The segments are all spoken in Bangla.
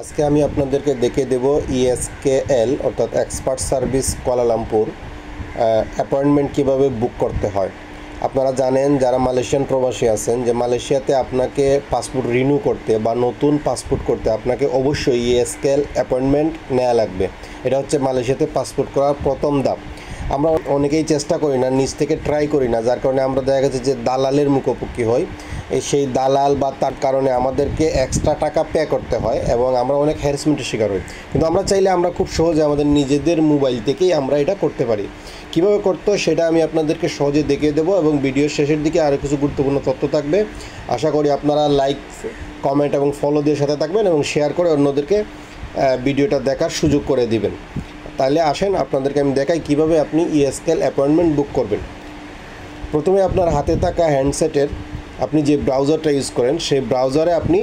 আজকে আমি আপনাদেরকে দেখিয়ে দেব ইএসকেএল অর্থাৎ এক্সপার্ট সার্ভিস কুয়ালালামপুর অ্যাপয়েন্টমেন্ট কিভাবে বুক করতে হয়। আপনারা জানেন যারা মালয়েশিয়ান প্রবাসী আছেন যে মালয়েশিয়াতে আপনাকে পাসপোর্ট রিনিউ করতে বা নতুন পাসপোর্ট করতে আপনাকে অবশ্যই ইএসকেএল অ্যাপয়েন্টমেন্ট নেওয়া লাগবে। এটা হচ্ছে মালয়েশিয়াতে পাসপোর্ট করার প্রথম ধাপ। আমরা অনেকেই চেষ্টা করি না, নিজ থেকে ট্রাই করি না, যার কারণে আমরা দেখা গেছে যে দালালের মুখোমুখি হই। সেই দালাল বা তার কারণে আমাদেরকে এক্সট্রা টাকা পে করতে হয় এবং আমরা অনেক হ্যারাসমেন্টের শিকার হই। কিন্তু আমরা চাইলে আমরা খুব সহজে আমাদের নিজেদের মোবাইল থেকেই আমরা এটা করতে পারি। কীভাবে করতে হয় সেটা আমি আপনাদেরকে সহজে দেখিয়ে দেবো এবং ভিডিওর শেষের দিকে আরও কিছু গুরুত্বপূর্ণ তথ্য থাকবে। আশা করি আপনারা লাইক, কমেন্ট এবং ফলো দিয়ে সাথে থাকবেন এবং শেয়ার করে অন্যদেরকে ভিডিওটা দেখার সুযোগ করে দিবেন। তাহলে আসেন আপনাদেরকে আমি দেখাই কিভাবে আপনি ইএসকেএল অ্যাপয়েন্টমেন্ট বুক করবেন। প্রথমে আপনার হাতে থাকা হ্যান্ডসেটের আপনি যে ব্রাউজারটা ইউজ করেন সেই ব্রাউজারে আপনি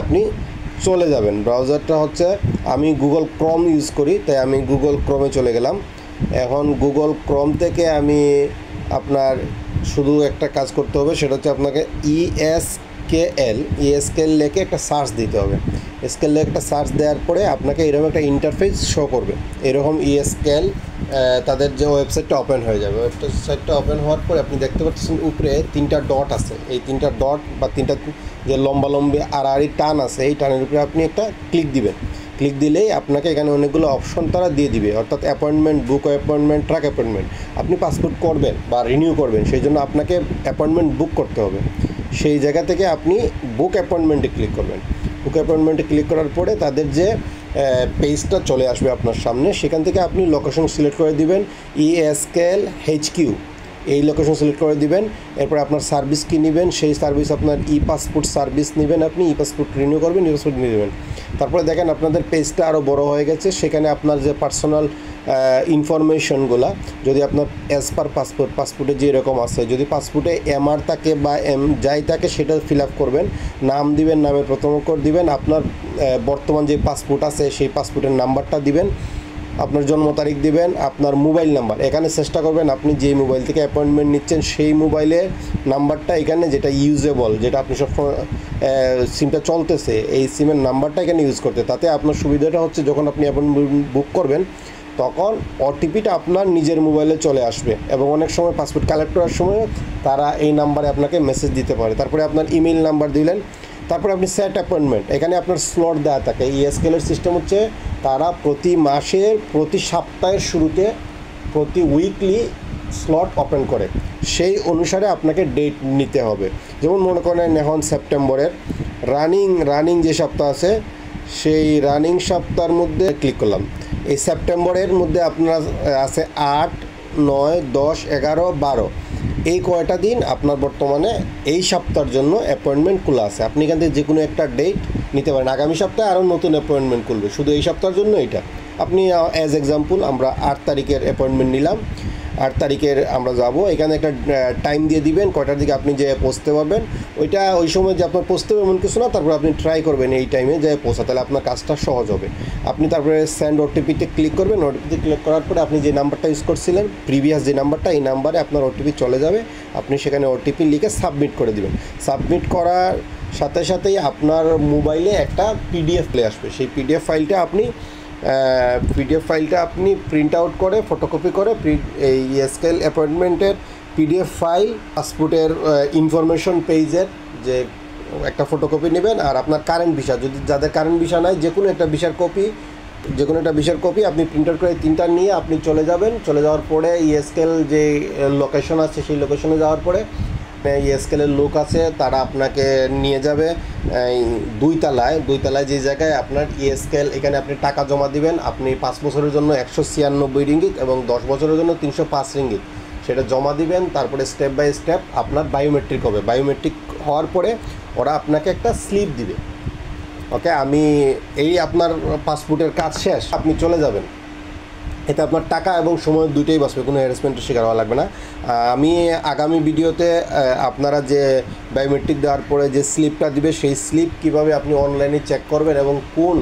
চলে যাবেন। ব্রাউজারটা হচ্ছে আমি গুগল ক্রোম ইউজ করি, তাই আমি গুগল ক্রোমে চলে গেলাম। এখন গুগল ক্রোম থেকে আমি আপনার শুধু একটা কাজ করতে হবে, সেটা হচ্ছে আপনাকে ইএসকেএল লিখে একটা সার্চ দিতে হবে। স্কেল লিখে একটা সার্চ দেওয়ার পরে আপনাকে এরকম একটা ইন্টারফেস শো করবে। এরকম ইএসকেএল তাদের যে ওয়েবসাইটটা ওপেন হয়ে যাবে। ওয়েবসাইটটা ওপেন হওয়ার পরে আপনি দেখতে পাচ্ছেন উপরে 3টা ডট আছে। এই 3টা ডট বা 3টা যে লম্বা আড়াআড়ি টান আছে, এই টানের উপরে আপনি একটা ক্লিক দিবেন। ক্লিক দিলেই আপনাকে এখানে অনেকগুলো অপশন তারা দিয়ে দিবে, অর্থাৎ appointment, book appointment, track appointment. আপনি পাসপোর্ট করবেন বা রিনিউ করবেন, সেই জন্য আপনাকে অ্যাপয়েন্টমেন্ট বুক করতে হবে। সেই জায়গা থেকে আপনি বুক অ্যাপয়েন্টমেন্টে ক্লিক করবেন। বুক অ্যাপয়েন্টমেন্টে ক্লিক করার পরে তাদের যে পেজটা চলে আসবে আপনার সামনে, সেখান থেকে আপনি লোকেশন সিলেক্ট করে দিবেন ইএসকেএল HQ, এই লোকেশন সিলেক্ট করে দিবেন। এরপর আপনার সার্ভিস কী নেবেন, সেই সার্ভিস আপনার পাসপোর্ট সার্ভিস নেবেন, আপনি পাসপোর্ট রিনিউ করবেন, পাসপোর্ট নিয়ে দেবেন। তারপরে দেখেন আপনাদের পেজটা আরও বড় হয়ে গেছে। সেখানে আপনার যে পার্সোনাল ইনফরমেশনগুলো, যদি আপনার অ্যাজ পার পাসপোর্টে যেরকম আছে, যদি পাসপোর্টে MR থাকে বা যাই থাকে সেটা ফিল আপ করবেন। নাম দিবেন, নামের প্রথম অক্ষর দিবেন, আপনার বর্তমান যে পাসপোর্ট আছে সেই পাসপোর্টের নাম্বারটা দিবেন, আপনার জন্ম তারিখ দিবেন, আপনার মোবাইল নাম্বার। এখানে চেষ্টা করবেন আপনি যে মোবাইল থেকে অ্যাপয়েন্টমেন্ট নিচ্ছেন সেই মোবাইলের নাম্বারটা এখানে যেটা ইউজেবল, যেটা আপনি সবসময় সিমটা চলতেছে, এই সিমের নাম্বারটা এখানে ইউজ করতে। তাতে আপনার সুবিধাটা হচ্ছে যখন আপনি অ্যাপয়েন্টমেন্ট বুক করবেন তখন ওটিপিটা আপনার নিজের মোবাইলে চলে আসবে এবং অনেক সময় পাসপোর্ট কালেক্ট করার সময় তারা এই নাম্বারে আপনাকে মেসেজ দিতে পারে। তারপরে আপনার ইমেল নাম্বার দিলেন, তারপরে আপনি সেট অ্যাপয়েন্টমেন্ট, এখানে আপনার স্লট দেওয়া থাকে। ইএসকেএলের সিস্টেম হচ্ছে তারা প্রতি মাসের, প্রতি সপ্তাহের শুরুতে, প্রতি উইকলি স্লট ওপেন করে। সেই অনুসারে আপনাকে ডেট নিতে হবে। যেমন মনে করেন এখন সেপ্টেম্বরের রানিং যে সপ্তাহ আছে, সেই রানিং সপ্তাহের মধ্যে ক্লিক করলাম। এই সেপ্টেম্বরের মধ্যে আপনার আছে 8, 9, 10, 11, 12, এই কয়টা দিন আপনার বর্তমানে এই সপ্তাহের জন্য অ্যাপয়েন্টমেন্ট খোলা আছে। আপনি এখান থেকে যে কোনো একটা ডেট নিতে পারেন। আগামী সপ্তাহে আরও নতুন অ্যাপয়েন্টমেন্ট খুলবে, শুধু এই সপ্তাহের জন্য এটা। আপনি অ্যাজ এক্সাম্পল আমরা 8 তারিখের অ্যাপয়েন্টমেন্ট নিলাম। 8 তারিখের আমরা যাব, এখানে একটা টাইম দিয়ে দিবেন কয়টার দিকে আপনি যে পৌঁছতে পারবেন। ওই সময় যে আপনার পৌঁছতে হবে এমন কিছু না, তারপরে আপনি ট্রাই করবেন এই টাইমে যে পৌঁছা, তাহলে আপনার কাজটা সহজ হবে। আপনি তারপরে সেন্ড ওটিপিতে ক্লিক করবেন। ওটিপিতে ক্লিক করার পরে আপনি যে নাম্বারটা ইউজ করছিলেন প্রিভিয়াস যে নাম্বারটা, এই নাম্বারে আপনার ওটিপি চলে যাবে। আপনি সেখানে ওটিপি লিখে সাবমিট করে দিবেন। সাবমিট করার সাথে সাথেই আপনার মোবাইলে একটা PDF প্লে আসবে। সেই পিডিএফ ফাইলটা আপনি প্রিন্ট আউট করে, ফটোকপি করে এই ইএসকেএল অ্যাপয়েন্টমেন্টের PDF ফাইল, পাসপোর্টের ইনফরমেশন পেজের যে একটা ফটোকপি নেবেন, আর আপনার কারেন্ট ভিসা, যদি যাদের কারেন্ট ভিসা নাই, যে কোনো একটা ভিসার কপি আপনি প্রিন্ট আউট করে 3টা নিয়ে আপনি চলে যাবেন। চলে যাওয়ার পরে ইএসকেএল যে লোকেশন আছে সেই লোকেশনে যাওয়ার পরে ইএসকেএলের লোক আছে, তারা আপনাকে নিয়ে যাবে দুই তলায় যে জায়গায় আপনার ইএসকেএল, এখানে আপনি টাকা জমা দিবেন। আপনি 5 বছরের জন্য 196 রিঙ্গিত এবং 10 বছরের জন্য 305 রিঙ্গিত সেটা জমা দিবেন। তারপরে স্টেপ বাই স্টেপ আপনার বায়োমেট্রিক হবে। বায়োমেট্রিক হওয়ার পরে ওরা আপনাকে একটা স্লিপ দিবে। ওকে, আপনার পাসপোর্টের কাজ শেষ, আপনি চলে যাবেন। এতে আপনার টাকা এবং সময় দুটোই বাঁচবে, কোনো হ্যারাসমেন্টের শিকার হওয়া লাগবে না। আমি আগামী ভিডিওতে আপনারা যে বায়োমেট্রিক দেওয়ার পরে যে স্লিপটা দিবে, সেই স্লিপ কিভাবে আপনি অনলাইনে চেক করবেন এবং কোন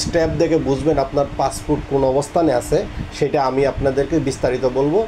স্টেপ দেখে বুঝবেন আপনার পাসপোর্ট কোন অবস্থানে আছে, সেটা আমি আপনাদেরকে বিস্তারিত বলবো।